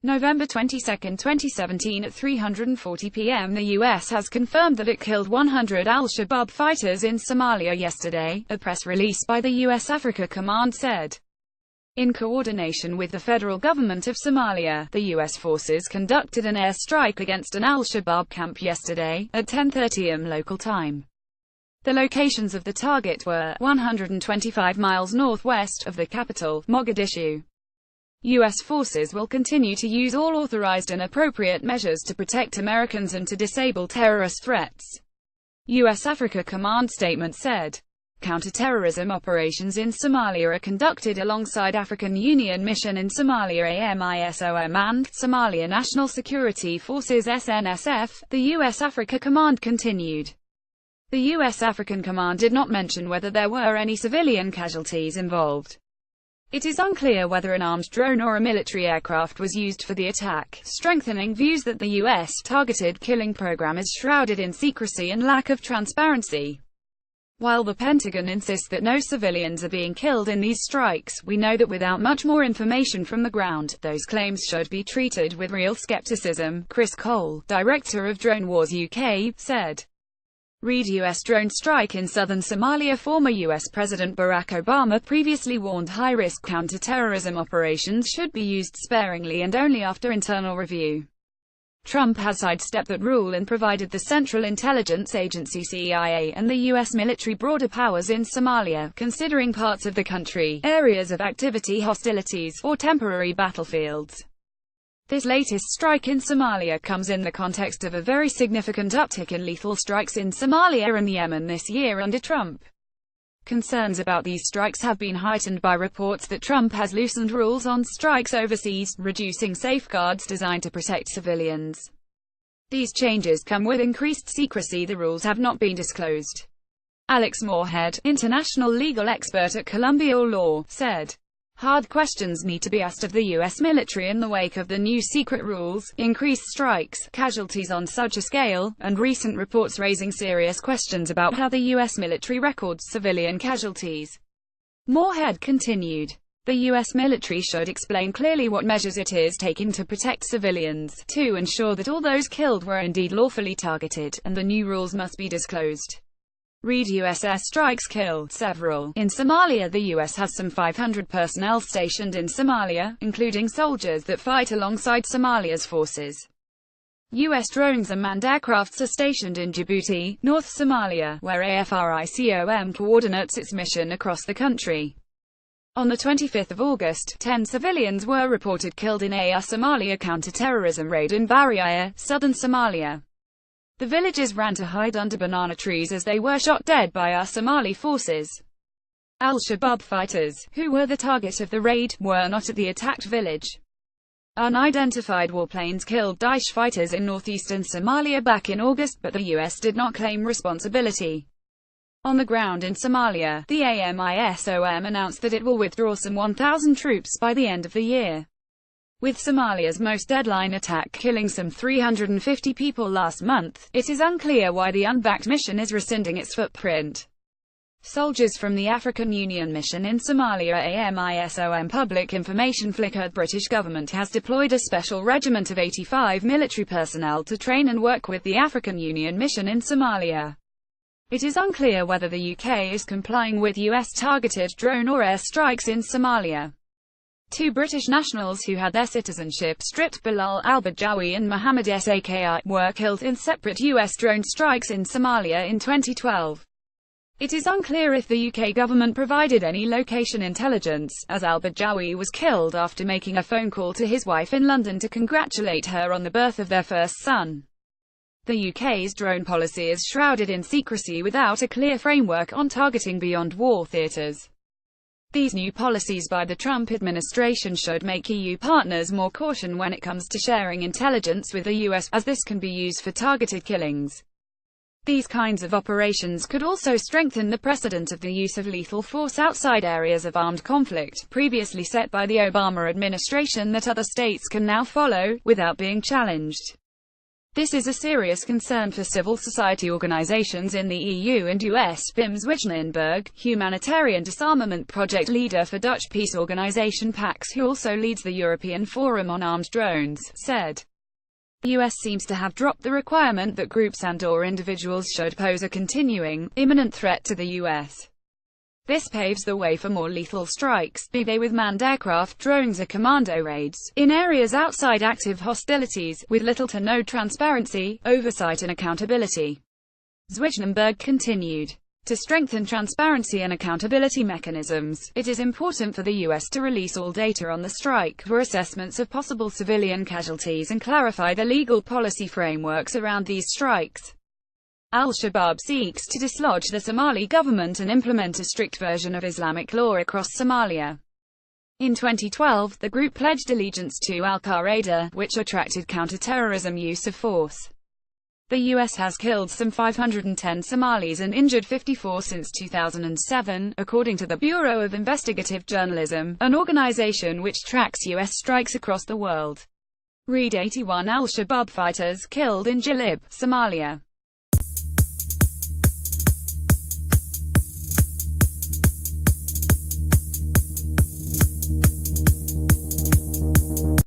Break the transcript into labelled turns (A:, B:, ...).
A: November 22, 2017 at 3:40 p.m. the U.S. has confirmed that it killed 100 al-Shabaab fighters in Somalia yesterday, a press release by the U.S. Africa Command said. In coordination with the federal government of Somalia, the U.S. forces conducted an airstrike against an al-Shabaab camp yesterday, at 10:30 am local time. The locations of the target were 125 miles northwest of the capital, Mogadishu. U.S. forces will continue to use all authorized and appropriate measures to protect Americans and to disable terrorist threats. U.S. Africa Command statement said. Counter-terrorism operations in Somalia are conducted alongside African Union Mission in Somalia AMISOM and Somalia National Security Forces SNSF, the U.S. Africa Command continued. The U.S. African Command did not mention whether there were any civilian casualties involved. It is unclear whether an armed drone or a military aircraft was used for the attack, strengthening views that the U.S. targeted killing program is shrouded in secrecy and lack of transparency. While the Pentagon insists that no civilians are being killed in these strikes, we know that without much more information from the ground, those claims should be treated with real skepticism, Chris Cole, director of Drone Wars UK, said. Read U.S. drone strike in southern Somalia. Former U.S. President Barack Obama previously warned high-risk counter-terrorism operations should be used sparingly and only after internal review. Trump has sidestepped that rule and provided the Central Intelligence Agency CIA and the U.S. military broader powers in Somalia, considering parts of the country areas of activity, hostilities, or temporary battlefields. This latest strike in Somalia comes in the context of a very significant uptick in lethal strikes in Somalia and Yemen this year under Trump. Concerns about these strikes have been heightened by reports that Trump has loosened rules on strikes overseas, reducing safeguards designed to protect civilians. These changes come with increased secrecy. The rules have not been disclosed. Alex Moorhead, international legal expert at Columbia Law, said. Hard questions need to be asked of the U.S. military in the wake of the new secret rules, increased strikes, casualties on such a scale, and recent reports raising serious questions about how the U.S. military records civilian casualties. Moorhead continued. The U.S. military should explain clearly what measures it is taking to protect civilians, to ensure that all those killed were indeed lawfully targeted, and the new rules must be disclosed. Read U.S. airstrikes kill several. In Somalia, the U.S. has some 500 personnel stationed in Somalia, including soldiers that fight alongside Somalia's forces. U.S. drones and manned aircrafts are stationed in Djibouti, North Somalia, where AFRICOM coordinates its mission across the country. On the 25th of August, 10 civilians were reported killed in a Somalia counter-terrorism raid in Bariaya, southern Somalia. The villagers ran to hide under banana trees as they were shot dead by our Somali forces. Al-Shabaab fighters, who were the target of the raid, were not at the attacked village. Unidentified warplanes killed Daesh fighters in northeastern Somalia back in August, but the U.S. did not claim responsibility. On the ground in Somalia, the AMISOM announced that it will withdraw some 1,000 troops by the end of the year. With Somalia's most deadline attack killing some 350 people last month, it is unclear why the unbacked mission is rescinding its footprint. Soldiers from the African Union Mission in Somalia AMISOM public information flickered. British government has deployed a special regiment of 85 military personnel to train and work with the African Union Mission in Somalia. It is unclear whether the UK is complying with US targeted drone or air strikes in Somalia. Two British nationals who had their citizenship stripped, Bilal al-Bajawi and Mohammed Saki, were killed in separate US drone strikes in Somalia in 2012. It is unclear if the UK government provided any location intelligence, as al-Bajawi was killed after making a phone call to his wife in London to congratulate her on the birth of their first son. The UK's drone policy is shrouded in secrecy without a clear framework on targeting beyond war theatres. These new policies by the Trump administration should make EU partners more cautious when it comes to sharing intelligence with the US, as this can be used for targeted killings. These kinds of operations could also strengthen the precedent of the use of lethal force outside areas of armed conflict, previously set by the Obama administration, that other states can now follow, without being challenged. This is a serious concern for civil society organizations in the EU and US. Pim Zwijnenberg, humanitarian disarmament project leader for Dutch peace organization PAX, who also leads the European Forum on Armed Drones, said, "The US seems to have dropped the requirement that groups and/or individuals should pose a continuing, imminent threat to the US. This paves the way for more lethal strikes, be they with manned aircraft, drones or commando raids, in areas outside active hostilities, with little to no transparency, oversight and accountability." Zwijnenberg continued, "To strengthen transparency and accountability mechanisms, it is important for the US to release all data on the strike, for assessments of possible civilian casualties and clarify the legal policy frameworks around these strikes. Al-Shabaab seeks to dislodge the Somali government and implement a strict version of Islamic law across Somalia. In 2012, the group pledged allegiance to Al-Qaeda, which attracted counter-terrorism use of force. The US has killed some 510 Somalis and injured 54 since 2007, according to the Bureau of Investigative Journalism, an organization which tracks US strikes across the world. Read 81 Al-Shabaab fighters killed in Jilib, Somalia.